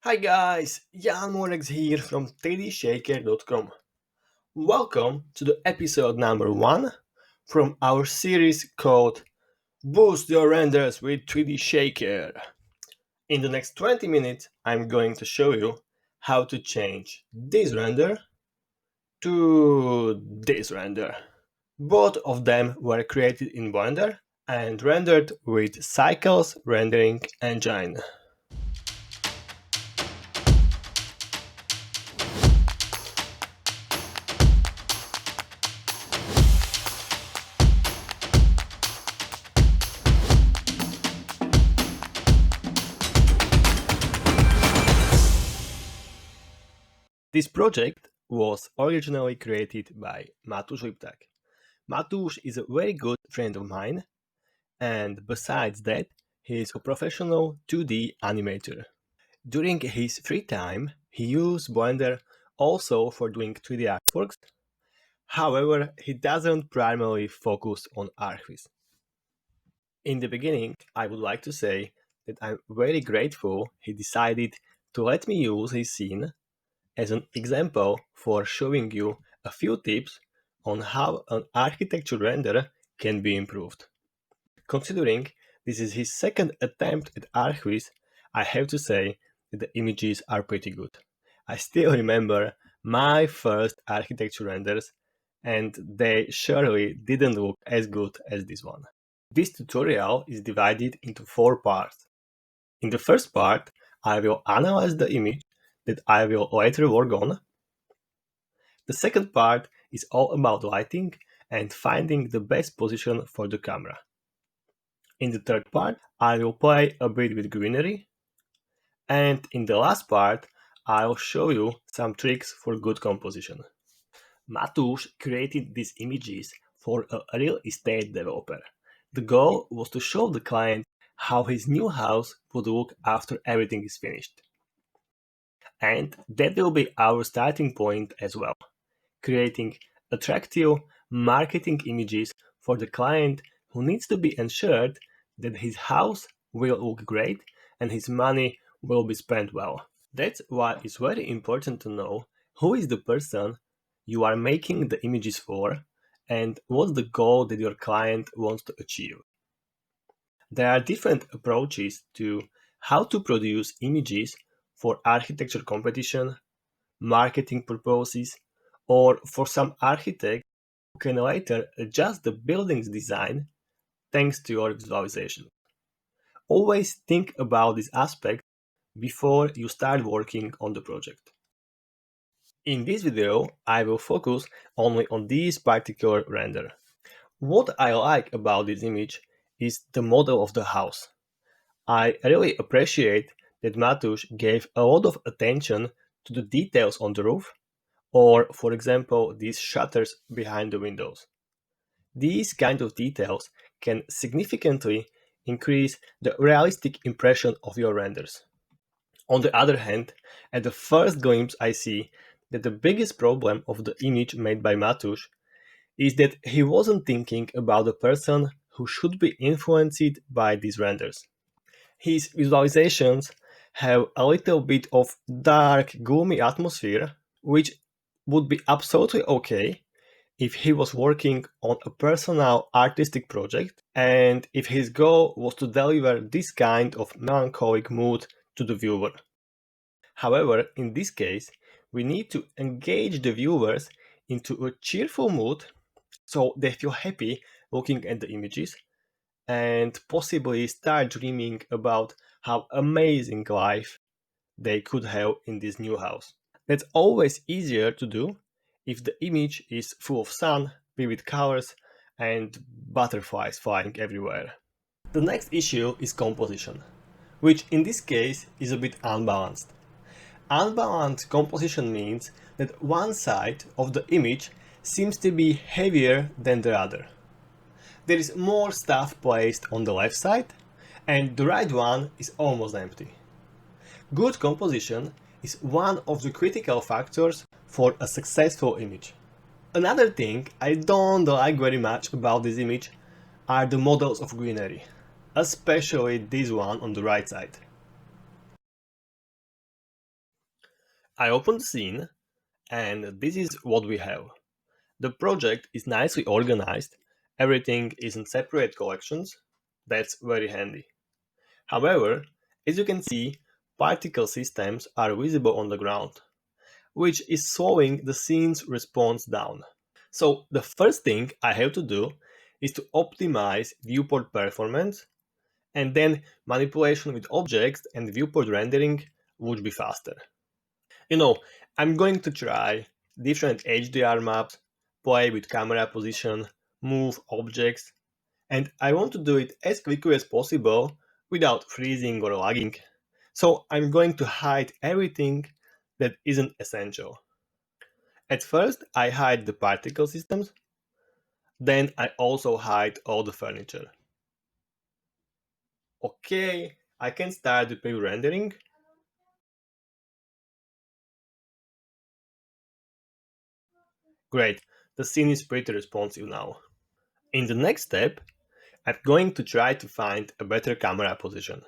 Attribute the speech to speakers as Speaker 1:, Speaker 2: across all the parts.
Speaker 1: Hi guys, Jan Morex here from 3dshaker.com. Welcome to the episode number 1 from our series called Boost Your Renders with 3D Shaker. In the next 20 minutes, I'm going to show you how to change this render to this render. Both of them were created in Blender and rendered with Cycles Rendering Engine. This project was originally created by Matúš Lipták. Matúš is a very good friend of mine, and besides that, he is a professional 2D animator. During his free time, he used Blender also for doing 3D artworks. However, he doesn't primarily focus on artworks. In the beginning, I would like to say that I'm very grateful he decided to let me use his scene as an example for showing you a few tips on how an architecture render can be improved. Considering this is his second attempt at Archviz, I have to say that the images are pretty good. I still remember my first architecture renders, and they surely didn't look as good as this one. This tutorial is divided into 4 parts. In the first part, I will analyze the image that I will later work on. The second part is all about lighting and finding the best position for the camera. In the third part, I will play a bit with Greenery. And in the last part, I'll show you some tricks for good composition. Matúš created these images for a real estate developer. The goal was to show the client how his new house would look after everything is finished. And that will be our starting point as well, creating attractive marketing images for the client who needs to be ensured that his house will look great and his money will be spent well. That's why it's very important to know who is the person you are making the images for and what's the goal that your client wants to achieve. There are different approaches to how to produce images for architecture competition, marketing purposes, or for some architect who can later adjust the building's design thanks to your visualization. Always think about this aspect before you start working on the project. In this video, I will focus only on this particular render. What I like about this image is the model of the house. I really appreciate that Matúš gave a lot of attention to the details on the roof, or for example, these shutters behind the windows. These kind of details can significantly increase the realistic impression of your renders. On the other hand, at the first glimpse I see that the biggest problem of the image made by Matúš is that he wasn't thinking about the person who should be influenced by these renders. His visualizations have a little bit of dark, gloomy atmosphere, which would be absolutely okay if he was working on a personal artistic project and if his goal was to deliver this kind of melancholic mood to the viewer. However, in this case, we need to engage the viewers into a cheerful mood so they feel happy looking at the images and possibly start dreaming about how amazing life they could have in this new house. That's always easier to do if the image is full of sun, vivid colors, and butterflies flying everywhere. The next issue is composition, which in this case is a bit unbalanced. Unbalanced composition means that one side of the image seems to be heavier than the other. There is more stuff placed on the left side, and the right one is almost empty. Good composition is one of the critical factors for a successful image. Another thing I don't like very much about this image are the models of greenery, especially this one on the right side. I open the scene, and this is what we have. The project is nicely organized, everything is in separate collections. That's very handy. However, as you can see, particle systems are visible on the ground, which is slowing the scene's response down. So the first thing I have to do is to optimize viewport performance, and then manipulation with objects and viewport rendering would be faster. You know, I'm going to try different HDR maps, play with camera position, move objects, and I want to do it as quickly as possible without freezing or lagging. So I'm going to hide everything that isn't essential. At first, I hide the particle systems, then I also hide all the furniture. Okay, I can start the preview rendering. Great, the scene is pretty responsive now. In the next step, I'm going to try to find a better camera position.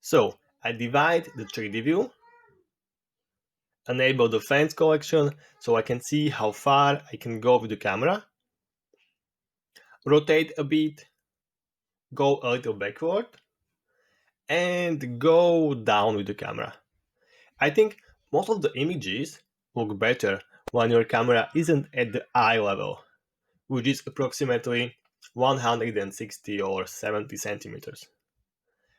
Speaker 1: So, I divide the 3D view, enable the fence collection so I can see how far I can go with the camera, rotate a bit, go a little backward, and go down with the camera. I think most of the images look better when your camera isn't at the eye level, which is approximately 160 or 70 centimeters.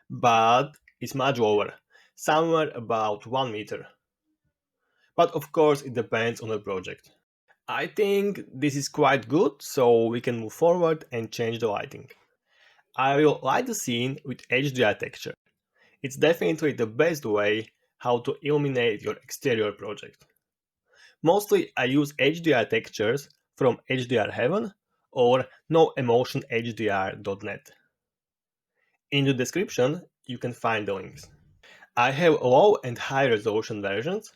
Speaker 1: But it's much lower, somewhere about 1 meter. But of course, it depends on the project. I think this is quite good, so we can move forward and change the lighting. I will light the scene with HDR texture. It's definitely the best way how to illuminate your exterior project. Mostly I use HDR textures from HDR Heaven or noemotionhdr.net. In the description, you can find the links. I have low and high resolution versions.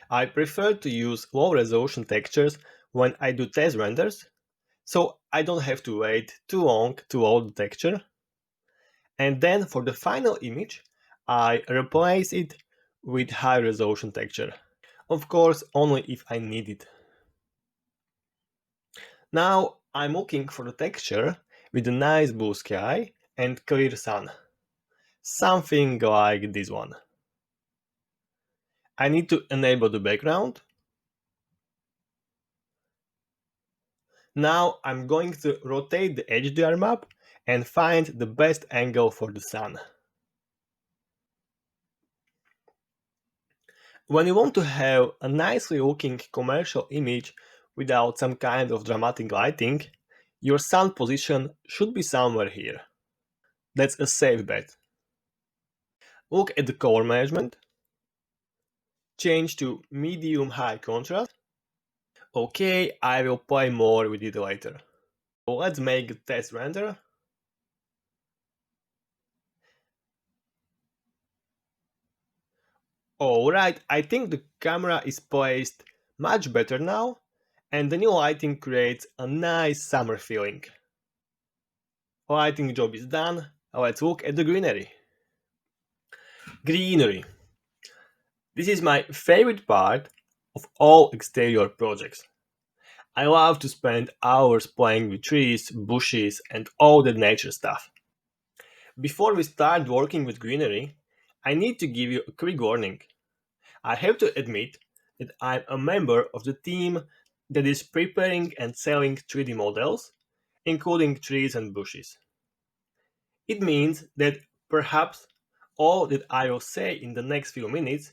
Speaker 1: I prefer to use low resolution textures when I do test renders, so I don't have to wait too long to load the texture. And then for the final image, I replace it with high resolution texture. Of course, only if I need it. Now I'm looking for the texture with a nice blue sky and clear sun. Something like this one. I need to enable the background. Now I'm going to rotate the HDR map and find the best angle for the sun. When you want to have a nicely looking commercial image without some kind of dramatic lighting, your sun position should be somewhere here. That's a safe bet. Look at the color management. Change to medium high contrast. Okay, I will play more with it later. Let's make a test render. Alright, I think the camera is placed much better now, and the new lighting creates a nice summer feeling. Lighting job is done, let's look at the greenery. Greenery. This is my favorite part of all exterior projects. I love to spend hours playing with trees, bushes, and all the nature stuff. Before we start working with greenery, I need to give you a quick warning. I have to admit that I'm a member of the team that is preparing and selling 3D models, including trees and bushes. It means that perhaps all that I will say in the next few minutes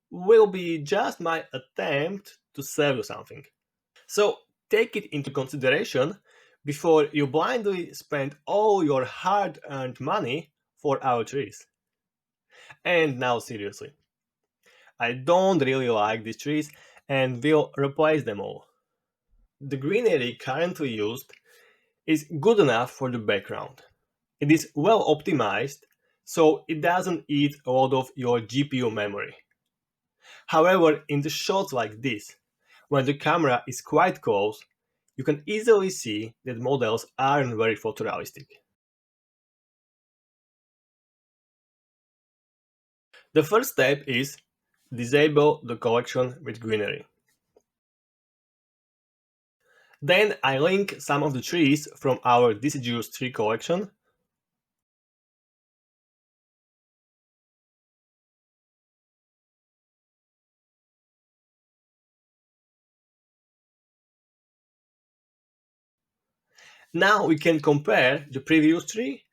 Speaker 1: will be just my attempt to sell you something. So take it into consideration before you blindly spend all your hard earned money for our trees. And now, seriously, I don't really like these trees and will replace them all. The greenery currently used is good enough for the background. It is well optimized, so it doesn't eat a lot of your GPU memory. However, in the shots like this, when the camera is quite close, you can easily see that models aren't very photorealistic. The first step is disable the collection with Greenery. Then I link some of the trees from our deciduous tree collection. Now we can compare the previous tree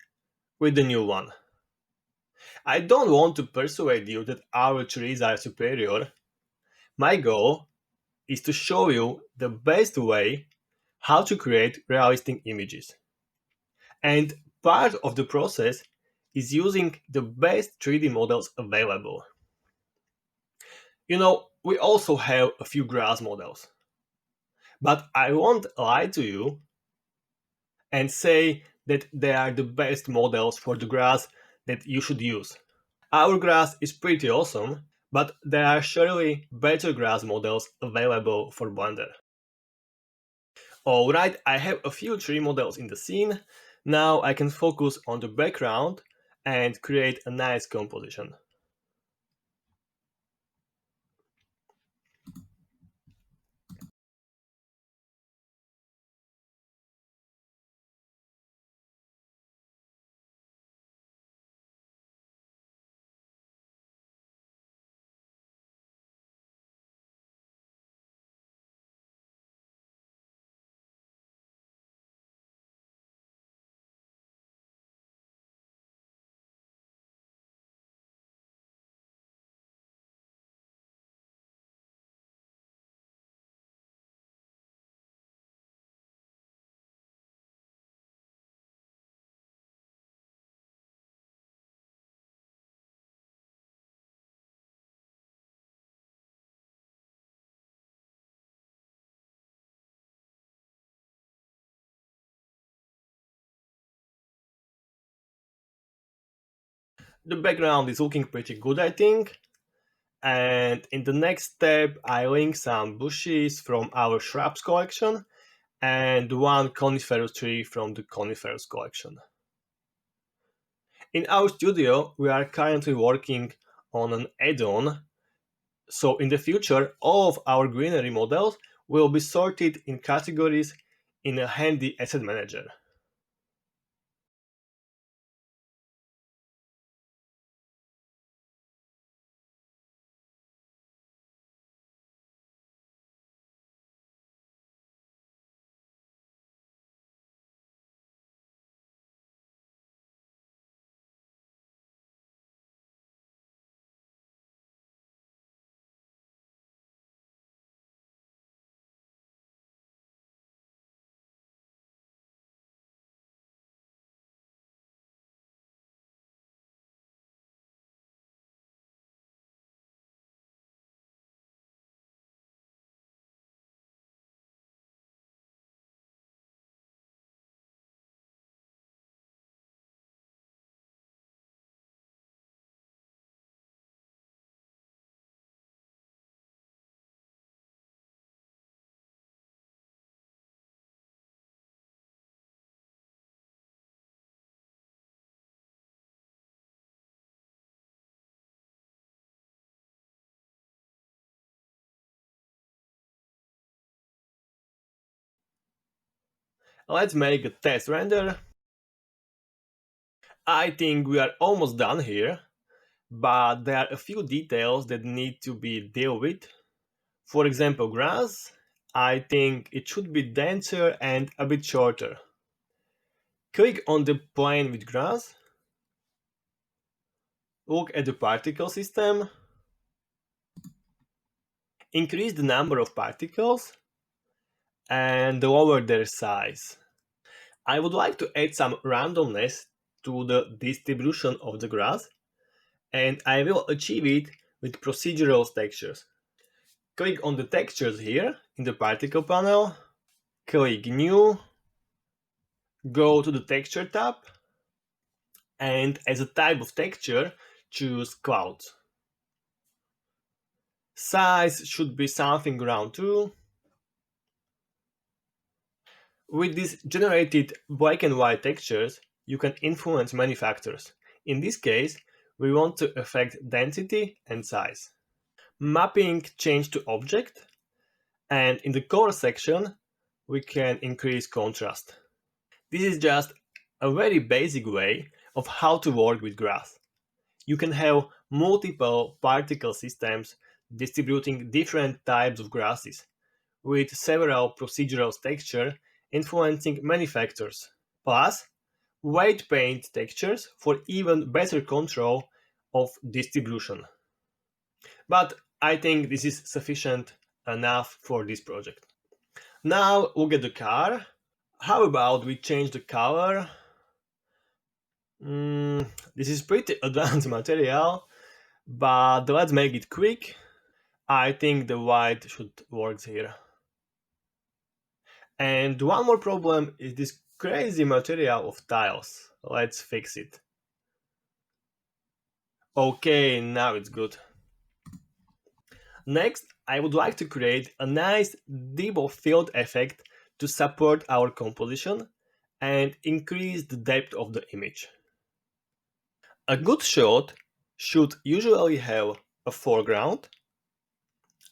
Speaker 1: with the new one. I don't want to persuade you that our trees are superior. My goal is to show you the best way how to create realistic images. And part of the process is using the best 3D models available. We also have a few grass models. But I won't lie to you and say that they are the best models for the grass that you should use. Our grass is pretty awesome, but there are surely better grass models available for Blender. Alright, I have a few tree models in the scene. Now I can focus on the background and create a nice composition. The background is looking pretty good, I think. And in the next step, I link some bushes from our shrubs collection and one coniferous tree from the coniferous collection. In our studio, we are currently working on an add-on, so in the future, all of our greenery models will be sorted in categories in a handy asset manager. Let's make a test render. I think we are almost done here, but there are a few details that need to be dealt with. For example, grass. I think it should be denser and a bit shorter. Click on the plane with grass. Look at the particle system. Increase the number of particles and lower their size. I would like to add some randomness to the distribution of the grass, and I will achieve it with procedural textures. Click on the textures here in the particle panel, click New, go to the Texture tab, and as a type of texture, choose Clouds. Size should be something around 2. With these generated black and white textures, you can influence many factors. In this case, we want to affect density and size. Mapping change to object, and in the color section, we can increase contrast. This is just a very basic way of how to work with grass. You can have multiple particle systems distributing different types of grasses, with several procedural textures influencing many factors. Plus, white paint textures for even better control of distribution. But I think this is sufficient enough for this project. Now look at the car. How about we change the color? This is pretty advanced material, but let's make it quick. I think the white should work here. And one more problem is this crazy material of tiles. Let's fix it. Okay, now it's good. Next, I would like to create a nice double field effect to support our composition and increase the depth of the image. A good shot should usually have a foreground,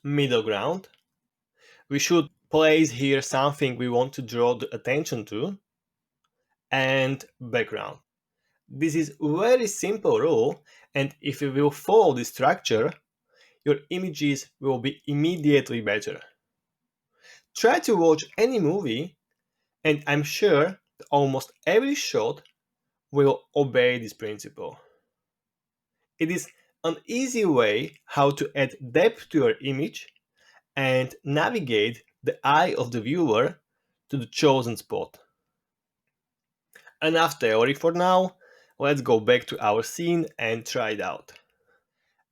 Speaker 1: middle ground. We should place here something we want to draw the attention to, and background. This is very simple rule, and if you will follow this structure, your images will be immediately better. Try to watch any movie, and I'm sure that almost every shot will obey this principle. It is an easy way how to add depth to your image and navigate the eye of the viewer to the chosen spot. Enough theory for now, let's go back to our scene and try it out.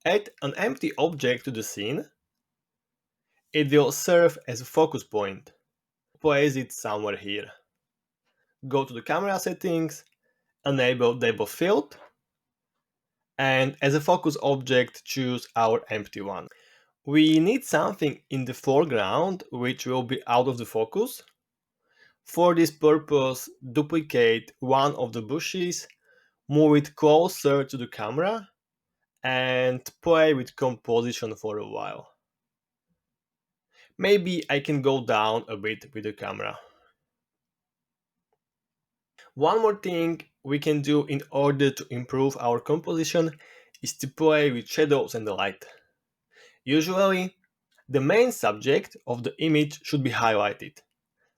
Speaker 1: Add an empty object to the scene. It will serve as a focus point. Place it somewhere here. Go to the camera settings, enable depth of field, and as a focus object choose our empty one. We need something in the foreground which will be out of the focus. For this purpose, duplicate one of the bushes, move it closer to the camera, and play with composition for a while. Maybe I can go down a bit with the camera. One more thing we can do in order to improve our composition is to play with shadows and the light. Usually, the main subject of the image should be highlighted,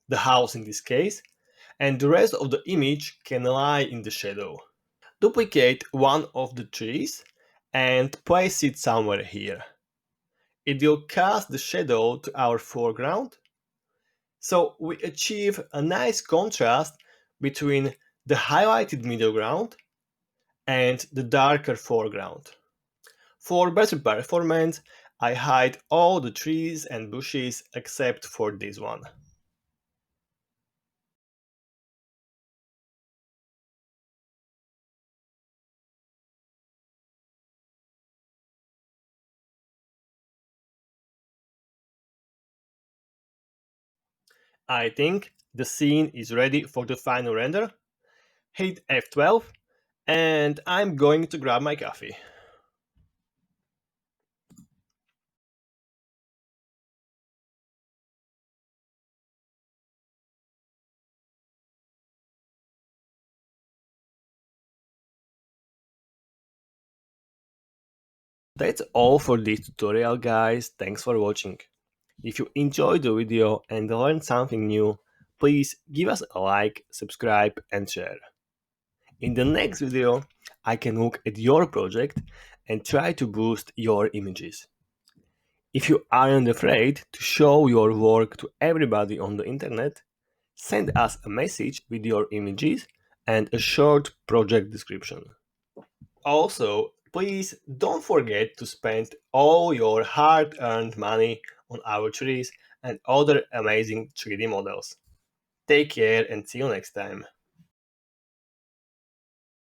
Speaker 1: the house in this case, and the rest of the image can lie in the shadow. Duplicate one of the trees and place it somewhere here. It will cast the shadow to our foreground, so we achieve a nice contrast between the highlighted middle ground and the darker foreground. For better performance, I hide all the trees and bushes except for this one. I think the scene is ready for the final render. Hit F12 and I'm going to grab my coffee. That's all for this tutorial, guys. Thanks for watching. If you enjoyed the video and learned something new, please give us a like, subscribe and share. In the next video, I can look at your project and try to boost your images. If you aren't afraid to show your work to everybody on the internet, send us a message with your images and a short project description. Also, please don't forget to spend all your hard-earned money on our trees and other amazing 3D models. Take care and see you next time.